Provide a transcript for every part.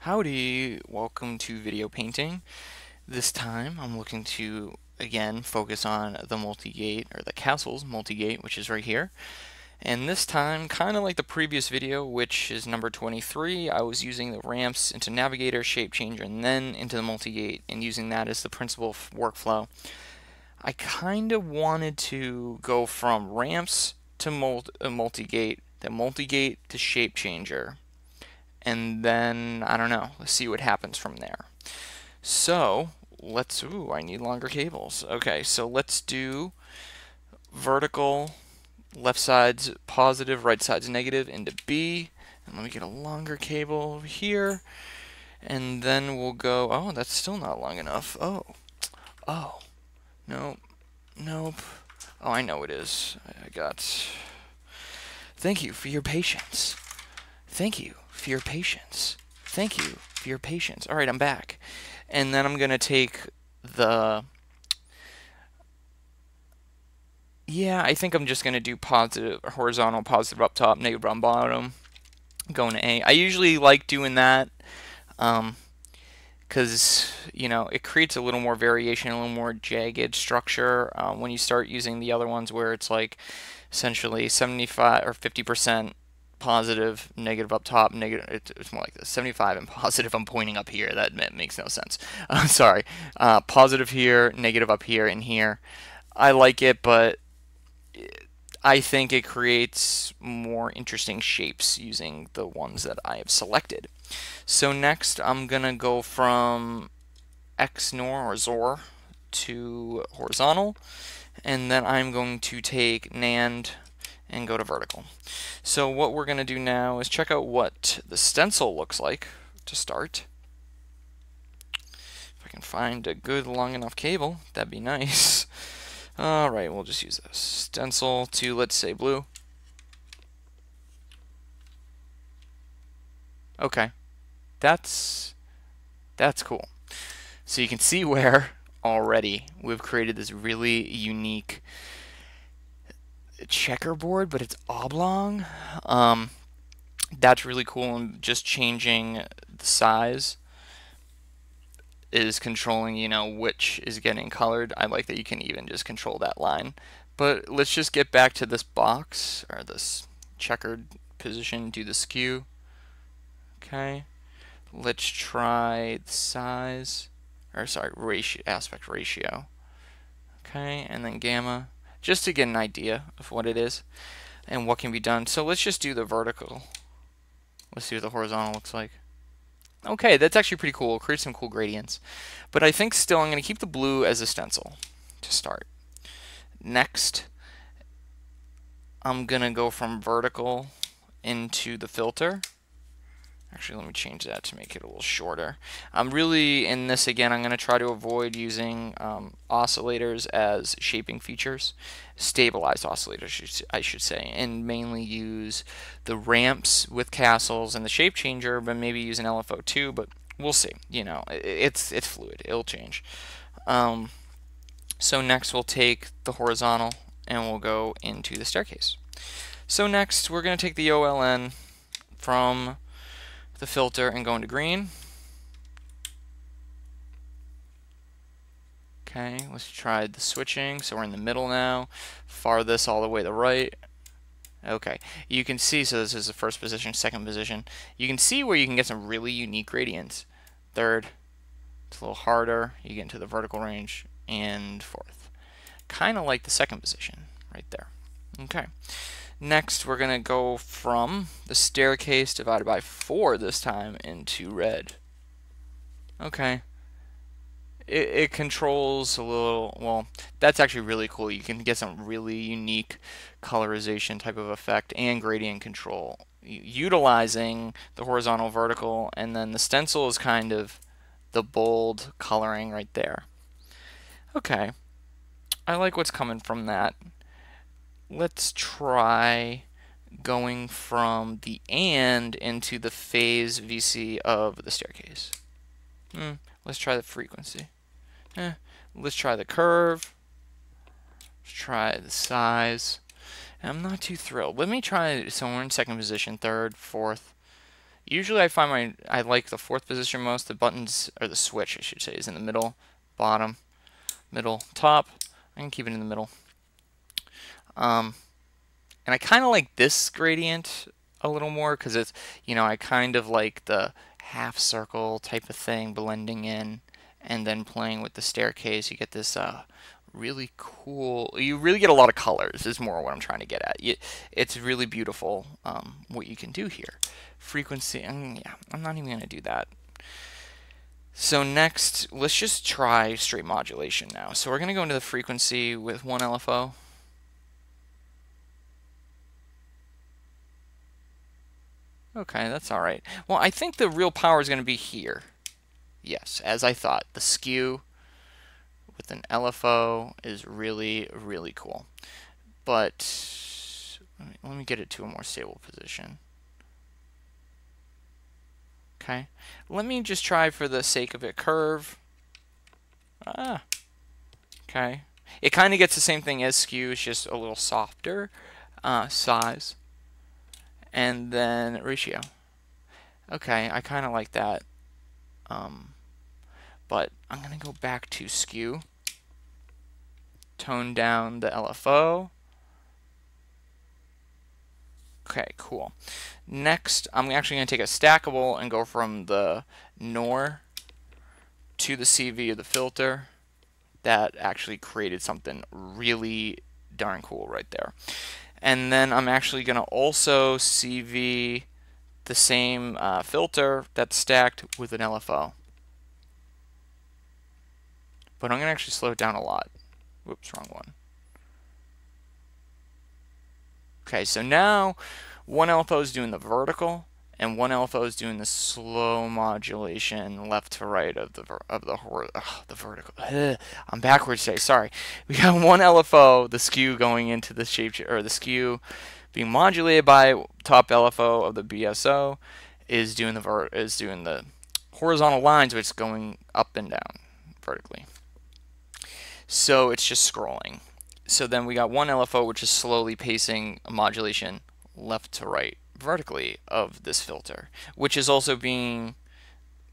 Howdy, welcome to video painting. This time I'm looking to again focus on the multigate, or the castles multigate, which is right here. And this time, kind of like the previous video, which is number 23, I was using the ramps into navigator, shape changer, and then into the multigate, and using that as the principal workflow. I kind of wanted to go from ramps to multigate, then multigate to shape changer, and then I don't know, let's see what happens from there. So let's, I need longer cables. Okay, so let's do vertical, left side's positive, right side's negative into B, and let me get a longer cable over here, and then we'll go, oh, that's still not long enough. Oh, nope, nope. Oh, I know it is. I got, thank you for your patience. Thank you for your patience. Thank you for your patience. All right, I'm back. And then I'm going to take the... Yeah, I think I'm just going to do positive, horizontal, positive up top, negative on bottom, going to A. I usually like doing that because, you know, it creates a little more variation, a little more jagged structure when you start using the other ones where it's like essentially 75 or 50% positive, negative up top, negative. It's more like this: 75 and positive. I'm pointing up here. That makes no sense. Sorry. Positive here, negative up here, and here. I like it, but I think it creates more interesting shapes using the ones that I have selected. So next, I'm gonna go from XNOR or XOR to horizontal, and then I'm going to take NAND and go to vertical. So what we're going to do now is check out what the stencil looks like to start. If I can find a good long enough cable, that'd be nice. Alright, we'll just use this. Stencil to, let's say, blue. Okay. That's cool. So you can see where already we've created this really unique checkerboard, but it's oblong. That's really cool, and just changing the size is controlling, you know, which is getting colored. I like that you can even just control that line. But let's just get back to this box, or this checkered position, do the skew. Okay, let's try the size, or sorry, ratio, aspect ratio. Okay, and then gamma, just to get an idea of what it is and what can be done. So let's just do the vertical. Let's see what the horizontal looks like. Okay, that's actually pretty cool. It'll create some cool gradients. But I think still I'm going to keep the blue as a stencil to start. Next, I'm going to go from vertical into the filter. Actually, let me change that to make it a little shorter. I'm really, in this again, I'm going to try to avoid using oscillators as shaping features. Stabilized oscillators, I should say, and mainly use the ramps with castles and the shape changer, but maybe use an LFO too, but we'll see. You know, it's fluid. It'll change. So next we'll take the horizontal and we'll go into the staircase. So next we're going to take the OLN from the filter and go into green. Okay, let's try the switching. So we're in the middle now. Farthest all the way to the right. Okay, you can see, so this is the first position, second position. You can see where you can get some really unique gradients. Third, it's a little harder. You get into the vertical range. And fourth. Kind of like the second position right there. Okay. Next, we're going to go from the staircase divided by 4 this time into red. Okay. It controls a little, well, that's actually really cool. You can get some really unique colorization type of effect and gradient control utilizing the horizontal, vertical, and then the stencil is kind of the bold coloring right there. Okay. I like what's coming from that. Let's try going from the and into the phase VC of the staircase. Let's try the frequency. Let's try the curve. Let's try the size. And I'm not too thrilled. Let me try, so we're in second position, third, fourth. usually I find I like the fourth position most. The buttons, or the switch I should say, is in the middle, bottom, middle, top. I can keep it in the middle. And I kind of like this gradient a little more because it's, I kind of like the half circle type of thing blending in and then playing with the staircase. You get this really cool, you really get a lot of colors is more what I'm trying to get at. It's really beautiful what you can do here. Frequency, yeah, I'm not even going to do that. So next, let's just try straight modulation now. So we're going to go into the frequency with 1 LFO. Okay, that's all right. Well, I think the real power is going to be here. Yes, as I thought. The skew with an LFO is really, really cool. But let me get it to a more stable position. Okay, let me just try for the sake of it curve. Okay, it kind of gets the same thing as skew, it's just a little softer size. And then ratio. Okay, I kind of like that. But I'm going to go back to skew. Tone down the LFO. Okay, cool. Next, I'm actually going to take a stackable and go from the NOR to the CV of the filter. That actually created something really darn cool right there. And then I'm actually going to also CV the same filter that's stacked with an LFO. But I'm going to actually slow it down a lot. Whoops, wrong one. Okay, so now one LFO is doing the vertical, and one LFO is doing the slow modulation left to right of the vertical. I'm backwards today. Sorry. We got one LFO, the skew going into the shape, or the skew being modulated by top LFO of the BSO is doing the horizontal lines, which is going up and down vertically. So it's just scrolling. So then we got one LFO, which is slowly pacing a modulation left to right vertically of this filter, which is also being,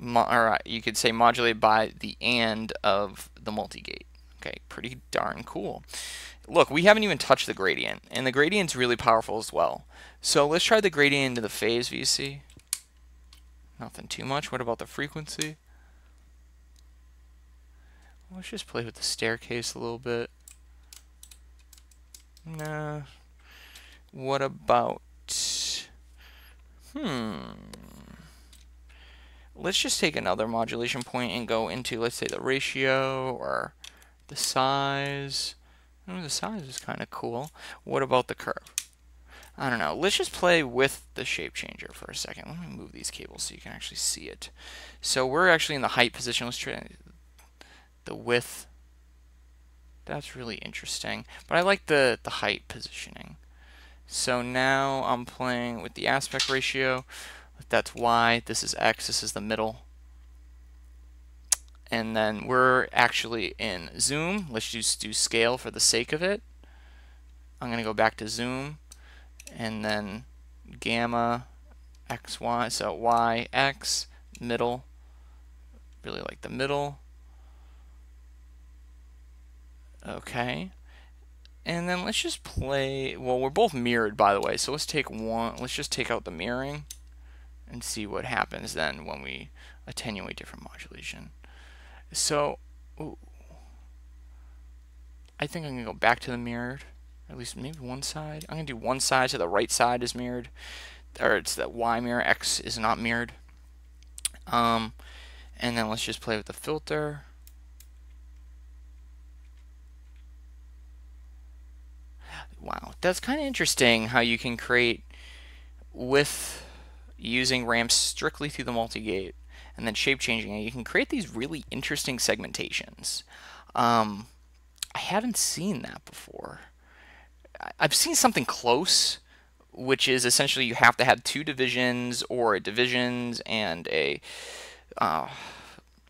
or you could say, modulated by the and of the multigate. Okay, pretty darn cool. Look, we haven't even touched the gradient, and the gradient's really powerful as well. So let's try the gradient into the phase VC. Nothing too much. What about the frequency? Let's just play with the staircase a little bit. Nah. What about... Let's just take another modulation point and go into, let's say, the ratio or the size. Oh, the size is kind of cool. What about the curve? I don't know. Let's just play with the shape changer for a second. Let me move these cables so you can actually see it. So we're actually in the height position. Let's try the width. That's really interesting. But I like the height positioning. So now I'm playing with the aspect ratio. That's Y. This is X. This is the middle. And then we're actually in zoom. Let's just do scale for the sake of it. I'm going to go back to zoom. And then gamma XY. So Y, X, middle. Really like the middle. Okay. And then let's just play, well, we're both mirrored, by the way, so let's just take out the mirroring and see what happens then when we attenuate different modulation. So, I think I'm going to go back to the mirrored, at least maybe one side. I'm going to do one side so the right side is mirrored, or it's the Y mirror, X is not mirrored. And then let's just play with the filter. Wow, that's kind of interesting how you can create with using ramps strictly through the multigate and then shape changing it. You can create these really interesting segmentations. I haven't seen that before. I've seen something close, which is essentially you have to have two divisions or divisions and a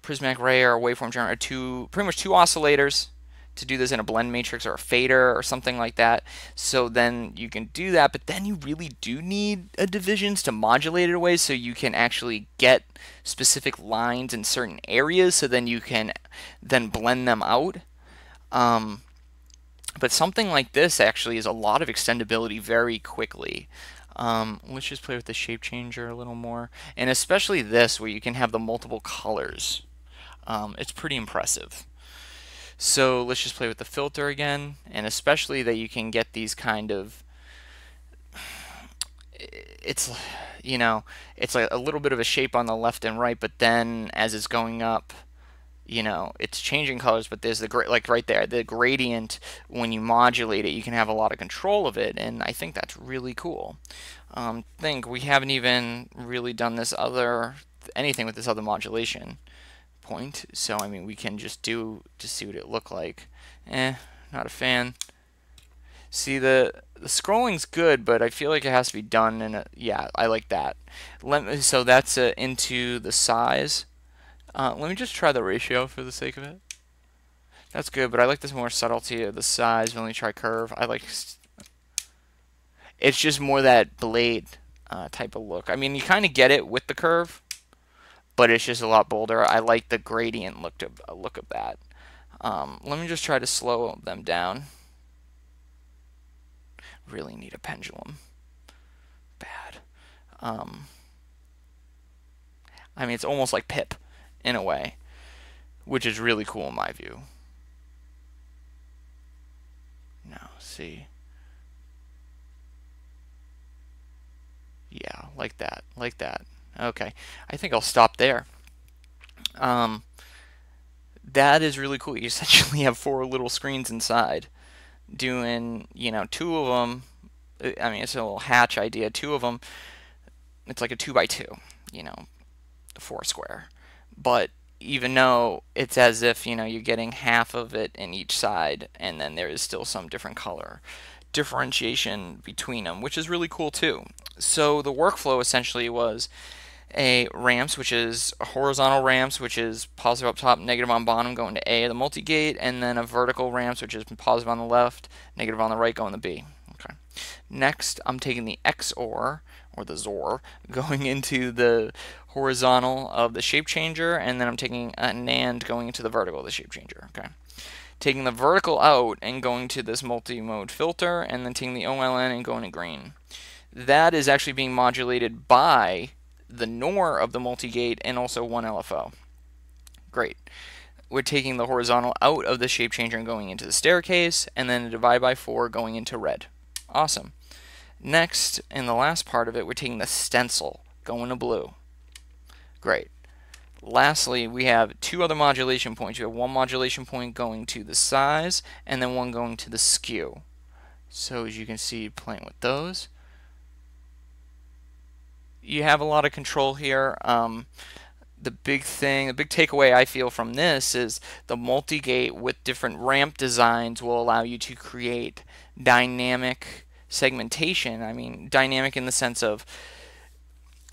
prismatic array or a waveform generator, pretty much two oscillators, to do this in a blend matrix or a fader or something like that. So then you can do that, but then you really do need a divisions to modulate it away so you can actually get specific lines in certain areas, so then you can then blend them out. But something like this actually is a lot of extendability very quickly. Let's just play with the shape changer a little more, and especially this where you can have the multiple colors. It's pretty impressive. So let's just play with the filter again, and especially that you can get these kind of, it's, you know, it's like a little bit of a shape on the left and right, but then as it's going up, you know, it's changing colors, but there's the like right there, the gradient. When you modulate it, you can have a lot of control of it, and I think that's really cool. Think we haven't even really done this anything with this other modulation point, so I mean we can just see what it looked like. Not a fan. See, the scrolling's good, but I feel like it has to be done in a, yeah, I like that. So that's into the size. Let me just try the ratio for the sake of it. That's good, but I like this more subtlety of the size. Let me try curve. I like, it's just more that blade type of look. I mean, you kind of get it with the curve, but it's just a lot bolder. I like the gradient look of that. Let me just try to slow them down. Really need a pendulum. Bad. I mean, it's almost like Pip in a way, which is really cool in my view. Now, see. Yeah, like that, like that. Okay, I think I'll stop there. That is really cool. You essentially have 4 little screens inside doing, you know, 2 of them. I mean, it's a little hatch idea. 2 of them, it's like a 2x2, you know, 4 square. But even though it's as if, you know, you're getting half of it in each side, and then there is still some different color differentiation between them, which is really cool too. So the workflow essentially was a ramps, which is a horizontal ramps, which is positive up top, negative on bottom, going to A of the multigate, and then a vertical ramps, which is positive on the left, negative on the right, going to B. Okay. Next, I'm taking the XOR, or the XOR, going into the horizontal of the shape changer, and then I'm taking a NAND going into the vertical of the shape changer. Okay. Taking the vertical out and going to this multi-mode filter, and then taking the OLN and going to green. That is actually being modulated by the NOR of the multigate and also one LFO. Great. We're taking the horizontal out of the shape changer and going into the staircase, and then a divide by 4 going into red. Awesome. Next, in the last part of it, we're taking the stencil going to blue. Great. Lastly, we have 2 other modulation points. We have 1 modulation point going to the size, and then 1 going to the skew. So as you can see, playing with those, you have a lot of control here. The big takeaway I feel from this is the multigate with different ramp designs will allow you to create dynamic segmentation. I mean, dynamic in the sense of,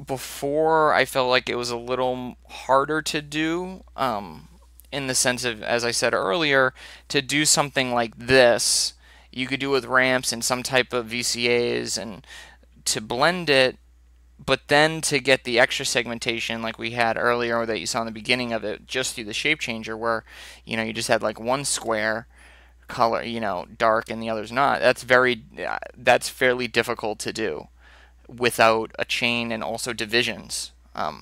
before I felt like it was a little harder to do, in the sense of, as I said earlier, to do something like this, you could do with ramps and some type of VCAs and to blend it, but then to get the extra segmentation like we had earlier, or that you saw in the beginning of it, just through the shape changer, where, you know, you just had like one square color, you know, dark and the other's not. That's fairly difficult to do without a chain and also divisions,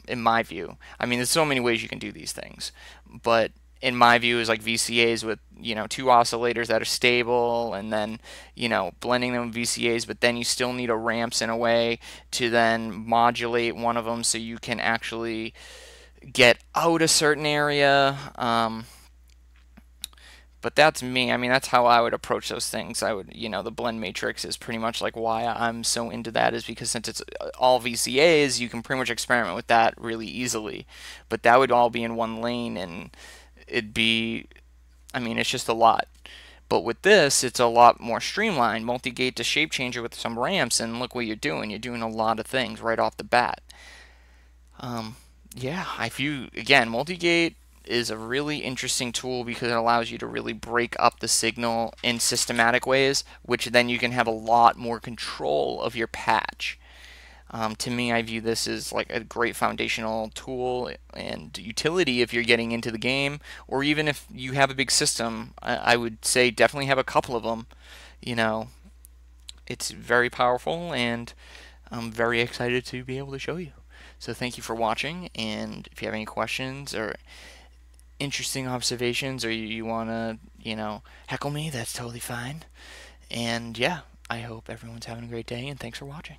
in my view. I mean, there's so many ways you can do these things, but in my view is like VCAs with, you know, 2 oscillators that are stable, and then, you know, blending them with VCAs, but then you still need a ramps in a way to then modulate one of them so you can actually get out a certain area. But that's me. I mean, that's how I would approach those things. I would, you know, the blend matrix is pretty much like why I'm so into that, is because since it's all VCAs, you can pretty much experiment with that really easily. But that would all be in one lane, and it'd be, I mean, it's just a lot. But with this, it's a lot more streamlined. Multi-gate to shape changer with some ramps, and look what you're doing. You're doing a lot of things right off the bat. Yeah, if you, again, multi-gate, is a really interesting tool because it allows you to really break up the signal in systematic ways, which then you can have a lot more control of your patch. To me, I view this as like a great foundational tool and utility if you're getting into the game, or even if you have a big system. I would say definitely have a couple of them. You know, it's very powerful, and I'm very excited to be able to show you. So thank you for watching, and if you have any questions or interesting observations, or you want to, heckle me, that's totally fine. And yeah, I hope everyone's having a great day, and thanks for watching.